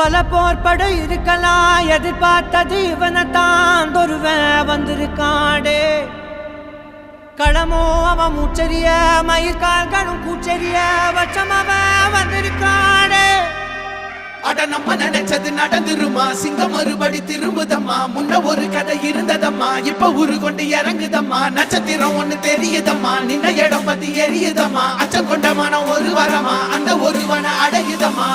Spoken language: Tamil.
பல போர்பட இருக்கலாம், எதிர்பார்த்தது இவனைத்தான் ஒருவன் வந்திருக்காடே. களமோ அவன் மூச்சரிய, மயிர்கால்களும் கூச்சரிய, வச்சம் அவன் வந்திருக்காடே. அட நம்ம நினைச்சது நடந்துருமா, சிங்கம் மறுபடி திரும்புதம்மா. முன்ன ஒரு கதை இருந்ததம்மா, இப்ப ஊரு கொண்டு இறங்குதம்மா. நட்சத்திரம் ஒண்ணு தெரியுதம்மா, நின்ன இடம் பத்தி எரியுதம்மா. அச்சம் கொண்ட மனம் ஒரு வரமா, அந்த ஒருவனை அடையுதம்மா.